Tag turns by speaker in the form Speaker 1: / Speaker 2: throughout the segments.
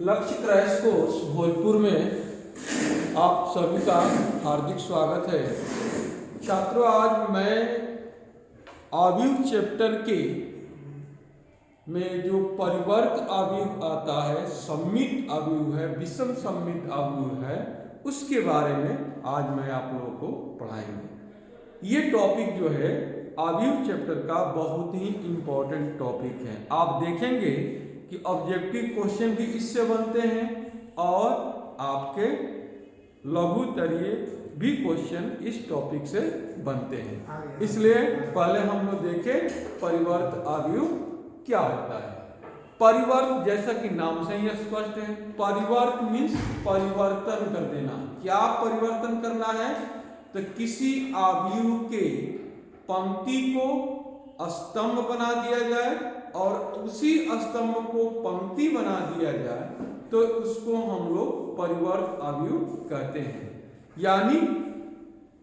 Speaker 1: लक्ष्य crash course Bhojpur में आप सभी का हार्दिक स्वागत है। छात्रों, आज मैं आव्यूह चैप्टर के में जो परिवर्त आव्यूह आता है, सम्मित आव्यूह है, विषम सम्मित आव्यूह है, उसके बारे में आज मैं आप लोगों को पढ़ाएंगे। ये टॉपिक जो है आव्यूह चैप्टर का बहुत ही इम्पोर्टेंट टॉपिक है। आप देखेंगे कि ऑब्जेक्टिव क्वेश्चन भी इससे बनते हैं और आपके लघुतरीय भी क्वेश्चन इस टॉपिक से बनते हैं। इसलिए पहले हम लोग देखें परिवर्त आव्यूह क्या होता है। परिवर्त जैसा कि नाम से ही स्पष्ट है, परिवर्त मीन्स परिवर्तन कर देना। क्या परिवर्तन करना है? तो किसी आव्यूह के पंक्ति को स्तंभ बना दिया जाए और उसी स्तंभ को पंक्ति बना दिया जाए तो उसको हम लोग परिवर्त आव्यूह कहते हैं। यानी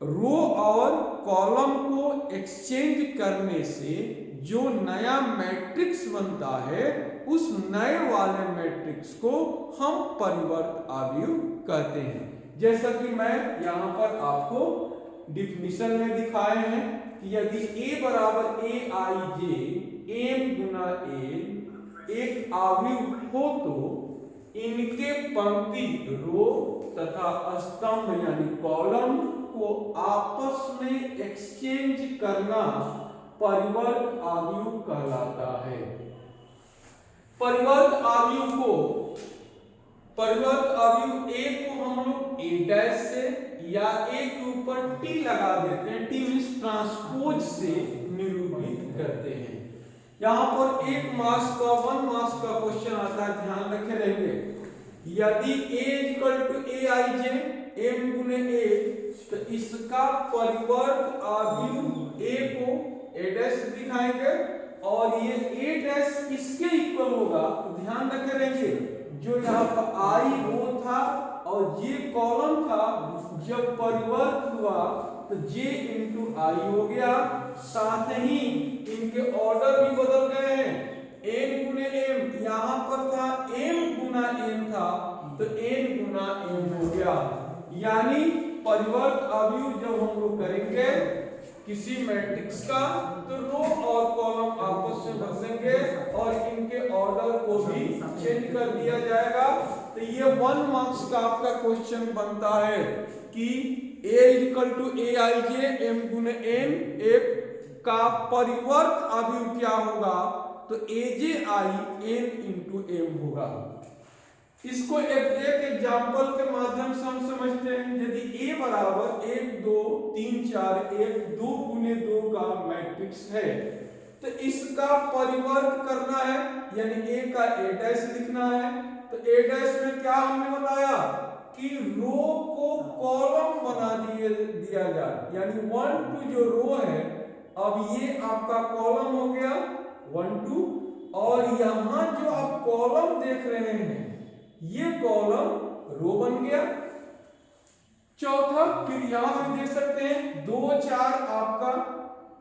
Speaker 1: रो और कॉलम को एक्सचेंज करने से जो नया मैट्रिक्स बनता है, उस नए वाले मैट्रिक्स को हम परिवर्त आव्यूह कहते हैं। जैसा कि मैं यहाँ पर आपको डिफिनीशन में दिखाए हैं कि यदि A बराबर ए आई जे एम गुना ए एक आव्यूह हो तो इनके पंक्ति रो तथा स्तंभ यानी कॉलम को आपस में एक्सचेंज करना परिवर्त आव्यूह कहलाता है। परिवर्त आव्यूह ए को हम लोग ए डैश से या ए के ऊपर टी लगा देते हैं, टी मींस ट्रांसपोज से निरूपित करते हैं। यहाँ पर एक मास का क्वेश्चन आता है, ध्यान रखे रहेंगे। यदि A equal to a i j m गुने ए, तो इसका परिवर्त आव्यूह ए को ए डैश दिखाएंगे और ये ए डैश इसके इक्वल होगा। तो ध्यान रखे रहेंगे, जो यहाँ पर आई रो था और ये कॉलम था, जब परिवर्त हुआ तो j इंटू आई हो गया। साथ ही इनके ऑर्डर भी बदल गए हैं। n गुने m यहाँ पर था, m गुना n था, तो n गुना m हो गया। यानी परिवर्त आव्यूह जब हम लोग करेंगे किसी मैट्रिक्स का, तो रो और कॉलम आपस में बदलेंगे और इनके ऑर्डर को भी चेंज कर दिया जाएगा। तो ये 1 मार्क्स का आपका क्वेश्चन बनता है कि A equal to a i j m गुने एन एक का परिवर्त आव्यूह क्या होगा? तो a j i n into m होगा। इसको एक एग्जाम्पल के माध्यम से हम समझते हैं। यदि A बराबर 1 2 3 4 1 2 गुने 2 का मैट्रिक्स है, तो इसका परिवर्त करना है, यानी A का A डैश लिखना है। तो A डैश में क्या हमने बताया कि रो को कॉलम बना दिया जाए, यानी 1 2 जो रो है, अब ये आपका कॉलम हो गया 1 2, और यहां जो आप कॉलम देख रहे हैं ये कॉलम रो बन गया। चौथा, फिर यहां पे देख सकते हैं 2 4 आपका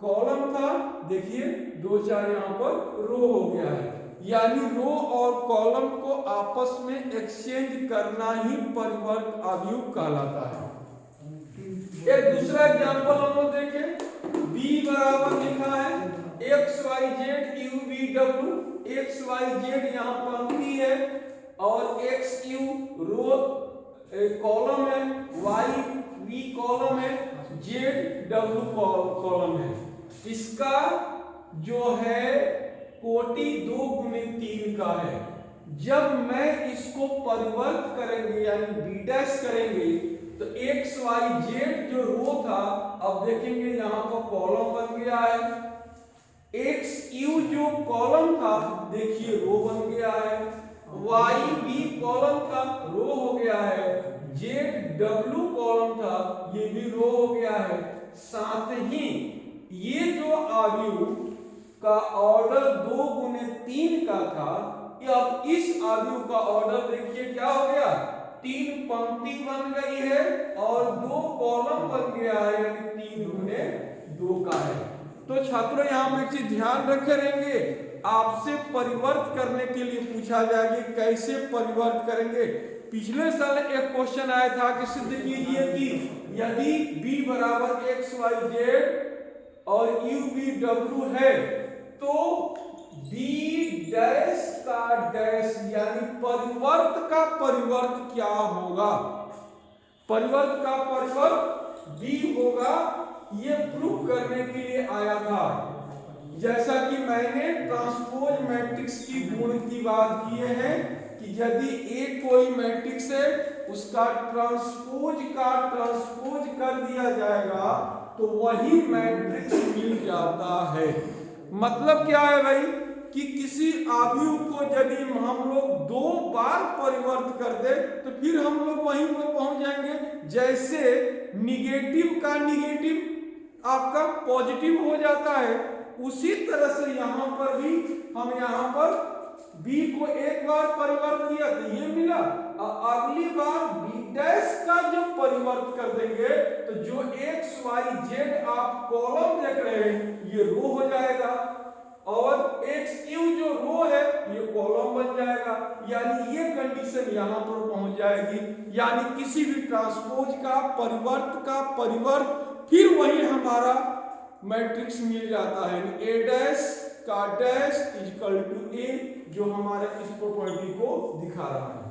Speaker 1: कॉलम था, देखिए 2 4 यहां पर रो हो गया है। यानी रो और कॉलम को आपस में एक्सचेंज करना ही परिवर्त आव्यूह कहलाता है। एक दूसरा एग्जांपल हम लोग देखें। B बराबर लिखा है x y z u v डब्ल्यू। एक्स वाई जेड यहाँ पंक्ति है और एक्स यू रो कॉलम है, वाई वी कॉलम है, जेड डब्ल्यू कॉलम है। इसका जो है कोटि 2 गुने 3 का है। जब मैं इसको परिवर्त करेंगे यानी बी डैश करेंगे, तो एक्स वाई जेड जो रो था, अब देखेंगे यहाँ पर कॉलम बन गया है। एक्स यू जो कॉलम था, देखिए रो बन गया है। वाई बी कॉलम था, रो हो गया है। जेड डब्ल्यू कॉलम था, ये भी रो हो गया है। साथ ही ये जो आव्यूह का ऑर्डर 2 गुने 3 का था, अब इस आव्यूह का ऑर्डर देखिए क्या हो गया, 3 पंक्ति बन गई है और 2 कॉलम बन गया है, यानी 3 गुने 2 का है। तो छात्रों यहाँ पे एक चीज ध्यान रखे रहेंगे, आपसे परिवर्त करने के लिए पूछा जाएगा, कैसे परिवर्त करेंगे। पिछले साल एक क्वेश्चन आया था कि सिद्ध कीजिए कि यदि b बराबर xyz और u v w है तो b डैश का डैश यानी परिवर्त का परिवर्त क्या होगा। परिवर्त का परिवर्त b होगा, ये प्रूव करने के लिए आया था। जैसा कि मैंने ट्रांसपोज मैट्रिक्स की गुण की बात किए हैं कि यदि A कोई मैट्रिक्स है उसका ट्रांसपोज कर दिया जाएगा तो वही मैट्रिक्स मिल जाता है। मतलब क्या है भाई कि किसी अवयव को यदि हम लोग 2 बार परिवर्त कर दे तो फिर हम लोग वहीं पर पहुंच जाएंगे। जैसे निगेटिव का निगेटिव आपका पॉजिटिव हो जाता है, उसी तरह से यहां पर भी हम यहां पर b को एक बार परिवर्त किया तो ये मिला, और अगली बार b डैश का जब परिवर्त कर देंगे तो जो x y z आप कॉलम देख रहे हैं ये रो हो जाएगा, और x q जो रो है ये कॉलम बन जाएगा। यानी ये कंडीशन यहां पर पहुंच जाएगी। यानी किसी भी ट्रांसपोज का परिवर्त फिर वही हमारा मैट्रिक्स मिल जाता है। a डैश का डैश इक्वल टू a, जो हमारे इस प्रॉपर्टी को दिखा रहा है।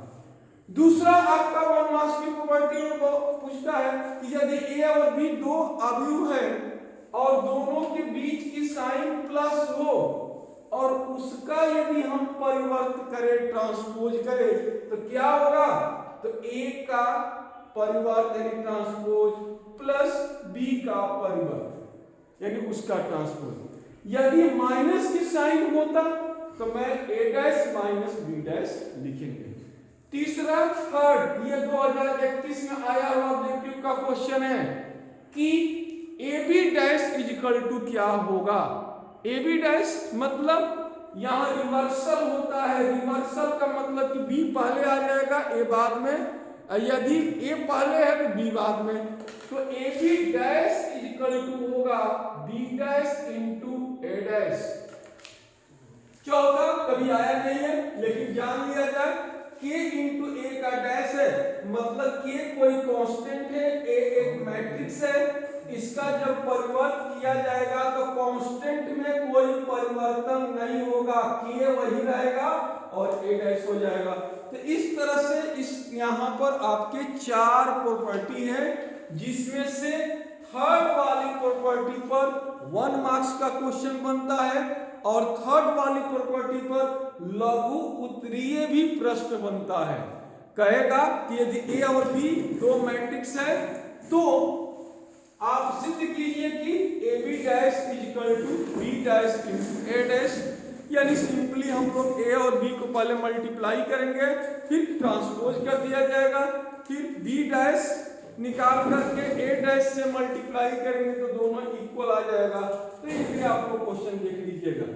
Speaker 1: दूसरा आपका 1 मार्क्स की प्रॉपर्टी में पूछता है कि यदि a और b 2 अवयव है और दोनों के बीच की साइन प्लस हो और उसका यदि हम परिवर्त करें, ट्रांसपोज करें तो क्या होगा। तो a का परिवर्त यानी ट्रांसपोज प्लस b का परिवर्त यानी उसका ट्रांसपोज। यदि माइनस की साइन होता तो मैं a dash minus b dash लिखेंगे। तीसरा थर्ड, ये 2031 में आया हुआ ऑब्जेक्टिव का क्वेश्चन है कि ab डैश इक्वल टू क्या होगा। ab डैश मतलब यहां रिवर्सल होता है। रिवर्सल का मतलब कि b पहले आ जाएगा a बाद में, यदि a पहले है तो b बाद में। तो ab डैश इक्वल टू होगा b dash into a dash. चौथा कभी आया नहीं है लेकिन जान लिया जाए, k इंटू a का डैश है मतलब k कोई कांस्टेंट है, a एक मैट्रिक्स है, इसका जब परिवर्त किया जाएगा तो कांस्टेंट में कोई परिवर्तन नहीं होगा, k वही रहेगा और a डैश हो जाएगा। तो इस तरह से इस यहाँ पर आपके 4 प्रॉपर्टी है, जिसमें से थर्ड वाली प्रॉपर्टी पर 1 मार्क्स का क्वेश्चन बनता है और थर्ड वाली प्रॉपर्टी पर लघु उत्तरीय भी प्रश्न बनता है। कहेगा कि यदि a और b 2 मैट्रिक्स है तो आप सिद्ध कीजिए कि ab dash equal to b dash into a dash. यानी सिंपली हम लोग a और b को पहले मल्टीप्लाई करेंगे, फिर ट्रांसपोज कर दिया जाएगा, फिर b डैश निकाल करके a डैश से मल्टीप्लाई करेंगे तो दोनों इक्वल आ जाएगा। तो ये भी आप लोग क्वेश्चन देख लीजिएगा।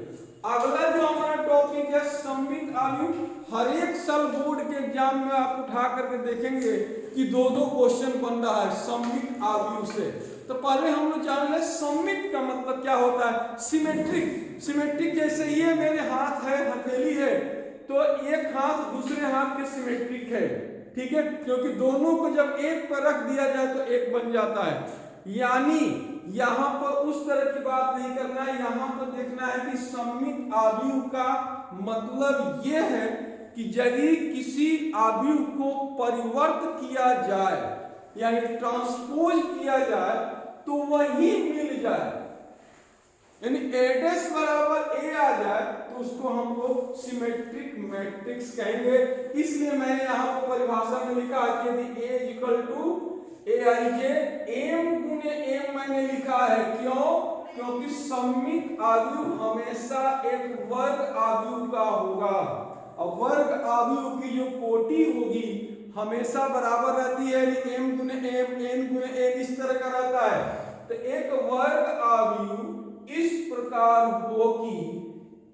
Speaker 1: अगला जो हमारा टॉपिक है सममित अवयव। हर एक साल बोर्ड के एग्जाम में आप उठा करके देखेंगे कि 2-2 क्वेश्चन बन रहा है सममित अवयव से। तो पहले हम लोग जान लें सममित का मतलब क्या होता है। सिमेट्रिक, सिमेट्रिक जैसे ये मेरे हाथ है, हथेली है, तो एक हाथ दूसरे हाथ के सिमेट्रिक है, ठीक है, क्योंकि दोनों को जब एक पर रख दिया जाए तो एक बन जाता है। यानी यहां पर उस तरह की बात नहीं करना है, यहां पर देखना है कि सममित अवयव का मतलब यह है कि यदि किसी अवयव को परिवर्त किया जाए यानी ट्रांसपोज किया जाए तो वही मिल जाए, यानी a डैश बराबर a आ जाए तो उसको हम लोग सिमेट्रिक मैट्रिक्स कहेंगे। इसलिए मैंने यहाँ पर परिभाषा में लिखा कि यदि a equal to aij, m गुने m मैंने लिखा है, क्यों? क्योंकि सममित अवयव हमेशा एक वर्ग अवयव का होगा और वर्ग अवयव की जो कोटि होगी हमेशा बराबर रहती है, m गुने m, n गुने n इस तरह का रहता है। तो एक वर्ग अवयव इस प्रकार हो कि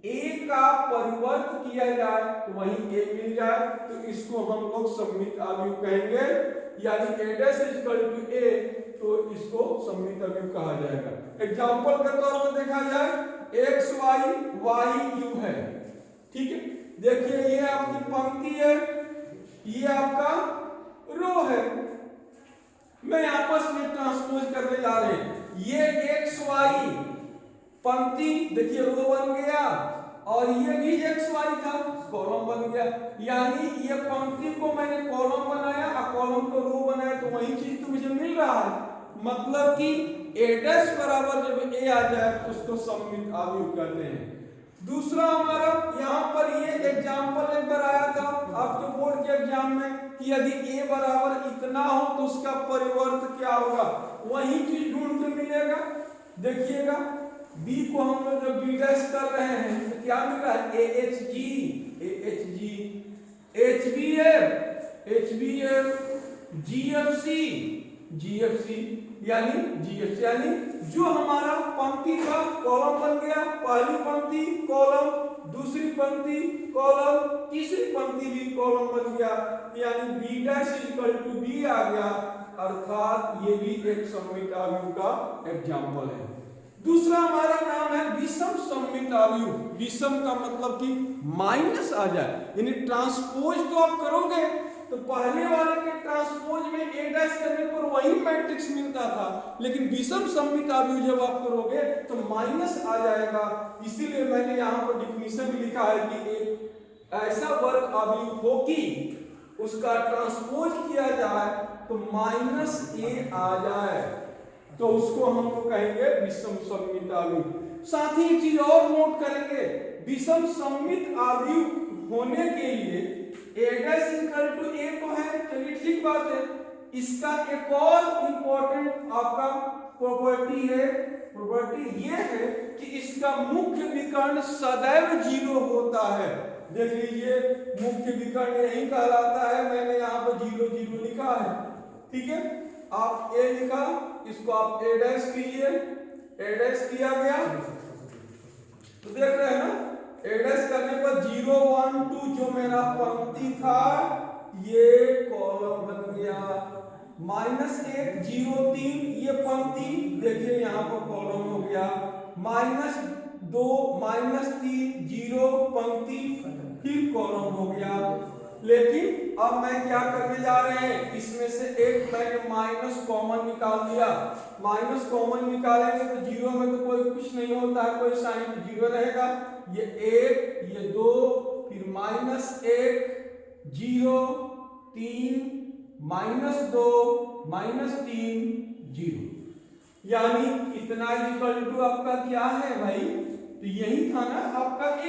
Speaker 1: a का परिवर्त किया जाए तो वही a मिल जाए, तो इसको हम लोग सममित अवयव कहेंगे। यानी a dash equal to a, तो इसको सममित अवयव कहा जाएगा। एग्जांपल के तौर पर देखा जाए एक्स वाई वाई यू है, ठीक है। देखिए ये आपकी पंक्ति है, ये आपका रो है, मैं आपस में ट्रांसपोज करने जा रहे हैं। ये एक्स वाई पंक्ति देखिए रो बन गया, और ये भी एक्स वाई था कॉलम बन गया, यानी ये पंक्ति को मैंने कॉलम बनाया और कॉलम को रो बनाया, तो वही चीज तो मुझे मिल रहा है। मतलब कि a डैश बराबर जब a आ जाए तो उसको सममित अवयव कहते हैं। दूसरा हमारा यहाँ पर ये एग्जाम्पल एक बार आया था आपके बोर्ड के एग्जाम में कि यदि a बराबर इतना हो तो उसका परिवर्त क्या होगा, वही चीज ढूंढ के मिलेगा। देखिएगा b को हम लोग जब b डैश कर रहे हैं तो क्या मिल रहा है, HBF, GFC यानी जो हमारा पंक्ति का कॉलम बन गया, पहली पंक्ति कॉलम, दूसरी पंक्ति कॉलम, तीसरी पंक्ति भी कॉलम बन गया, यानी b dash equal to b आ गया, अर्थात ये भी एक सममित अवयव का एग्जाम्पल है। दूसरा हमारा नाम है विषम सममित अवयव। विषम का मतलब कि माइनस आ जाए, यानी ट्रांसपोज तो आप करोगे तो पहले वाले के ट्रांसपोज में a डैश करने पर वही मैट्रिक्स मिलता था, लेकिन विषम सममित अवयव जब आप करोगे तो माइनस आ जाएगा। इसीलिए मैंने यहाँ पर डिफिनीशन में लिखा है कि एक ऐसा वर्ग अवयव हो कि उसका ट्रांसपोज किया जाए तो माइनस a आ जाए, तो उसको हम लोग कहेंगे विषम सममित अवयव। साथ ही एक चीज और नोट करेंगे, विषम सममित अवयव होने के लिए a dash equal to a तो है, चलिए ठीक बात है। इसका एक और इंपॉर्टेंट आपका प्रॉपर्टी ये है कि इसका मुख्य विकर्ण सदैव 0 होता है। देख लीजिए मुख्य विकर्ण यही कहलाता है, मैंने यहाँ पर 0 0 लिखा है, ठीक है। आप a लिखा, इसको आप a डैश कीजिए, a डैश किया गया तो देख रहे हैं ना, a डैश करने पर 0 1 2 जो मेरा पंक्ति था ये कॉलम बन गया, -1 0 3 ये पंक्ति देखिए यहाँ पर कॉलम हो गया, -2 -3 0 पंक्ति फिर कॉलम हो गया। लेकिन अब मैं क्या करने जा रहे हैं, इसमें से एक मैंने माइनस कॉमन निकाल दिया। माइनस कॉमन निकालेंगे तो 0 में तो कोई कुछ नहीं होता है, कोई साइन 0 रहेगा, ये 1 ये 2 फिर -1 0 3 -2 -3 0, यानी इतना इक्वल टू आपका क्या है भाई, तो यही था ना आपका a,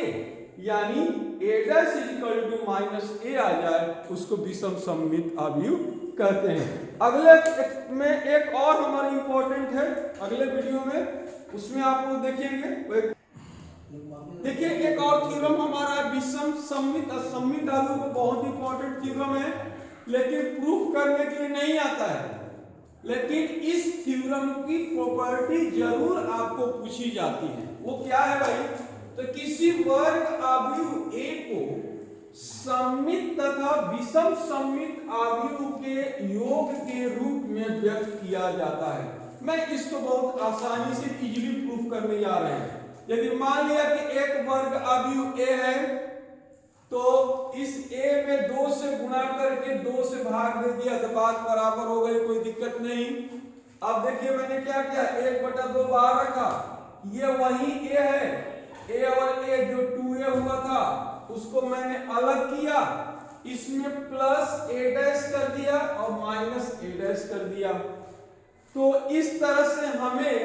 Speaker 1: यानी a dash equal to -a आ जाए उसको विषम सममित अवयव कहते हैं। अगले में एक और हमारा इंपॉर्टेंट है, अगले वीडियो में उसमें आप लोग देखेंगे। देखिए एक और थ्योरम हमारा विषम सममित असममित अवयव को बहुत इंपॉर्टेंट थ्योरम है, लेकिन प्रूफ करने के लिए नहीं आता है, लेकिन इस थ्योरम की प्रॉपर्टी जरूर आपको पूछी जाती है। वो क्या है भाई, तो किसी वर्ग अवयव a को सममित तथा विषम सममित अवयव के योग के रूप में व्यक्त किया जाता है। मैं इसको बहुत आसानी से इजीली प्रूफ करने जा रहे हैं। यदि मान लिया कि एक वर्ग अवयव a है तो इस a में 2 से गुणा करके 2 से भाग दे दिया तो बात बराबर हो गई, कोई दिक्कत नहीं। अब देखिए मैंने क्या किया, 1/2 बाहर रखा, ये वही a है, a और a जो 2a हुआ था उसको मैंने अलग किया, इसमें प्लस a डैश कर दिया और माइनस a डैश कर दिया। तो इस तरह से हमें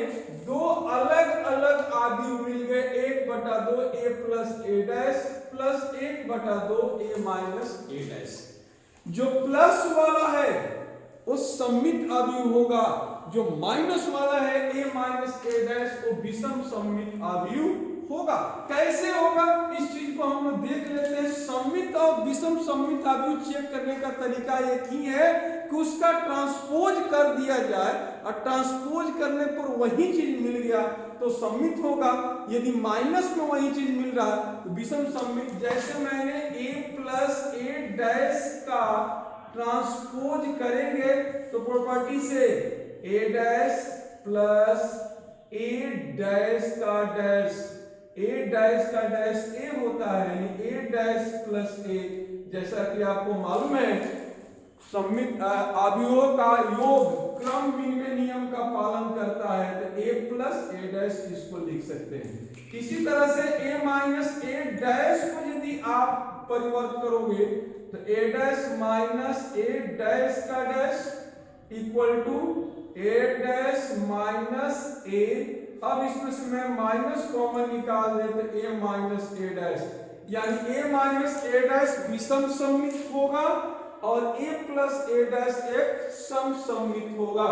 Speaker 1: दो अलग अलग अवयव मिल गए, 1/2 a plus a dash plus 1/2 a minus a dash. जो प्लस वाला है वो सममित अवयव होगा, जो माइनस वाला है a माइनस a डैश वो विषम सममित अवयव होगा। कैसे होगा इस चीज को हम लोग देख लेते हैं। सममित और विषम सममित अवयव चेक करने का तरीका एक ही है कि उसका ट्रांसपोज कर दिया जाए, और ट्रांसपोज करने पर वही चीज मिल गया तो सममित होगा। यदि माइनस में वही चीज मिल रहा है तो विषम सममित। जैसे मैंने a प्लस a डैश का ट्रांसपोज करेंगे तो प्रॉपर्टी से a dash plus a dash का डैश ए डैश का डैश ए होता है, यानी ए डैश प्लस ए। जैसा कि आपको मालूम है सममित अवयवों का योग क्रम विनिमय नियम का पालन करता है, तो ए प्लस ए डैश इसको लिख सकते हैं। इसी तरह से ए माइनस ए डैश को यदि आप परिवर्त करोगे तो a dash minus a dash का dash equal to a dash minus a. अब इसमें से मैं माइनस कॉमन निकाल दे तो ए माइनस ए डैश, यानी ए माइनस ए डैश विषम सममित होगा और ए प्लस ए डैश एक सम सममित होगा,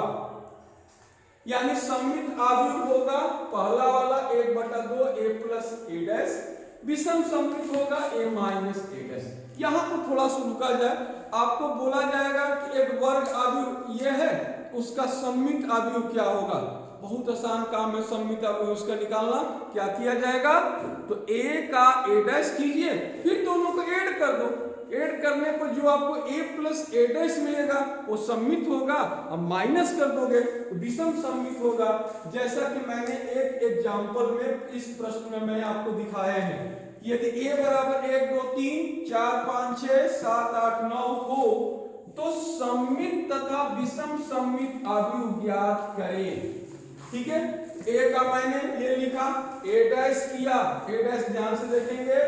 Speaker 1: यानी सममित अवयव होगा पहला वाला 1/2 ए प्लस ए डैश, विषम सममित होगा ए माइनस ए डैश। यहां पर थोड़ा सा रुका जाए, आपको बोला जाएगा कि एक वर्ग अवयव ये है, उसका सममित अवयव क्या होगा। बहुत आसान काम है सममित अवयव उसका निकालना। क्या किया जाएगा, तो a का a डैश कीजिए, फिर दोनों को ऐड कर दो। ऐड करने पर जो आपको a प्लस a डैश मिलेगा वो सममित होगा, अब माइनस कर दोगे तो विषम सममित होगा। जैसा कि मैंने एक एग्जांपल में इस प्रश्न में मैं आपको दिखाया है, यदि a बराबर 1 2 3 4 5 6 7 8 9 हो तो सममित तथा विषम सममित अवयव ज्ञात करें। ठीक है, ए का मैंने ये लिखा, ए डैश किया, ए डैश ध्यान से देखेंगे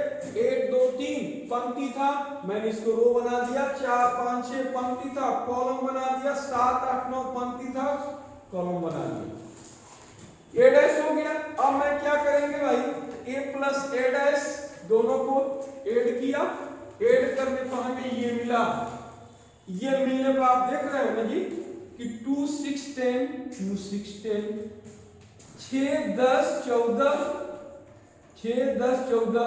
Speaker 1: 1 2 3 पंक्ति था, मैंने इसको रो बना दिया, 4 5 6 पंक्ति था, कॉलम बना दिया, 7 8 9 पंक्ति था, कॉलम बना दिया, ए डैश हो गया। अब मैं क्या करेंगे भाई, ए प्लस ए डैश दोनों को ऐड किया, ऐड करने पर हमें ये मिला। ये मिलने पर आप देख रहे हो ना जी कि 2 6 10 2 6 10 6 10 14 6 10 14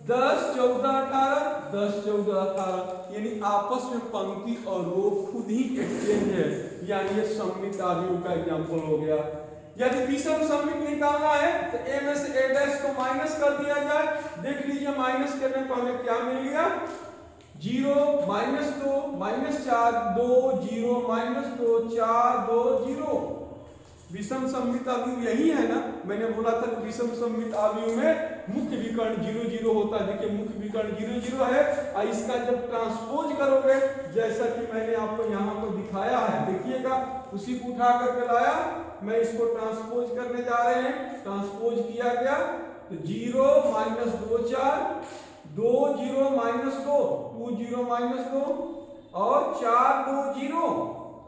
Speaker 1: 10 14 18 10 14 18, यानी आपस में पंक्ति और रो खुद ही एक्सचेंज है, यानी ये सममित अवयव का एग्जांपल हो गया। यदि विषम सममित निकालना है तो ए में से ए डैश को माइनस कर दिया जाए। देख लीजिए माइनस करने पर हमें क्या मिल गया, 0 -2 -4 2 0 -2 4 2 0। विषम सममित अवयव यही है ना, मैंने बोला था कि विषम सममित अवयव में मुख्य विकर्ण 0 0 होता है। देखिए मुख्य विकर्ण 0 0 है, और इसका जब ट्रांसपोज करोगे जैसा कि मैंने आपको यहाँ पर दिखाया है, देखिएगा उसी को उठा करके लाया, मैं इसको ट्रांसपोज करने जा रहे हैं। ट्रांसपोज किया गया तो 0 -2 4 2 0 -2 2 0 -2 और 4 2 0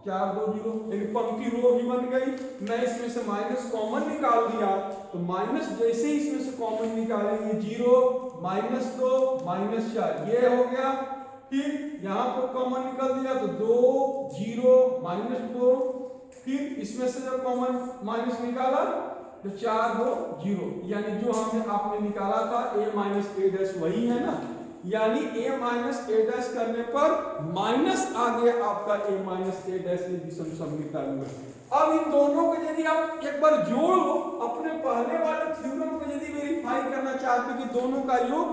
Speaker 1: 4 2 0, यानी पंक्ति रो भी बन गई। मैं इसमें से माइनस कॉमन निकाल दिया, तो माइनस जैसे ही इसमें से कॉमन निकालेंगे 0 -2 -4 ये हो गया। फिर यहाँ पर कॉमन निकल दिया तो 2 0 -2, फिर इसमें से जब कॉमन माइनस निकाला तो 4 2 0, यानी जो हमने आपने निकाला था a माइनस ए डैश वही है ना, यानी a माइनस ए डैश करने पर माइनस आ गया आपका a माइनस ए डैश में विषम सममित अवयव। अब इन दोनों को यदि आप एक बार जोड़ लो, अपने पहले वाले थ्योरम को यदि वेरीफाई करना चाहते कि दोनों का योग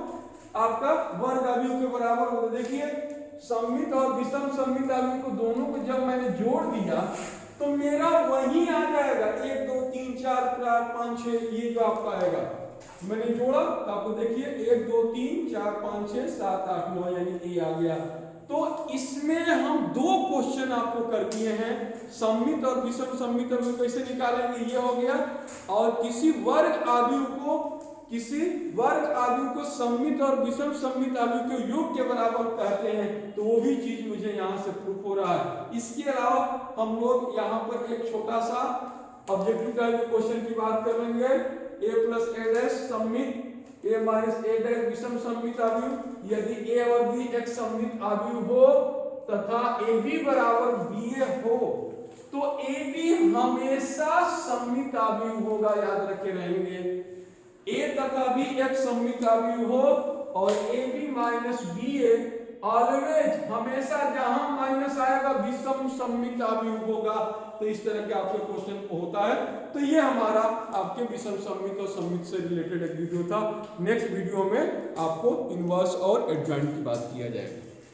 Speaker 1: आपका वर्ग अवयव के बराबर होगा, देखिए सममित और विषम सममित अवयव को दोनों को जब मैंने जोड़ दिया तो मेरा वही आ जाएगा 1 2 3 4 5 6, ये जो आपका आएगा। मैंने जोड़ा तो आपको देखिए 1 2 3 4 5 6 7 8 9, यानी ए आ गया। तो इसमें हम 2 क्वेश्चन आपको कर दिए हैं, सममित और विषम सममित अवयव कैसे निकालेंगे ये हो गया, और किसी वर्ग अवयव को सममित और विषम सममित अवयव के योग के बराबर कहते हैं, तो वो भी चीज मुझे यहाँ से प्रूफ हो रहा है। इसके अलावा हम लोग यहाँ पर एक छोटा सा ऑब्जेक्टिव टाइप के क्वेश्चन की बात करेंगे। a प्लस ए डैश सममित a माइनस ए डैश विषम सममित अवयव। यदि a और b एक सममित अवयव हो तथा ab बराबर ba हो तो ab हमेशा सममित अवयव होगा, याद रखे रहेंगे। a तथा b एक सममित अवयव हो और ab माइनस ba ऑलवेज हमेशा जहां माइनस आएगा विषम सममित अवयव होगा। तो इस तरह के आपके क्वेश्चन होता है। तो ये हमारा आपके विषम सममित और सममित से रिलेटेड एक वीडियो था। नेक्स्ट वीडियो में आपको इनवर्स और एडजॉइंट की बात किया जाएगा।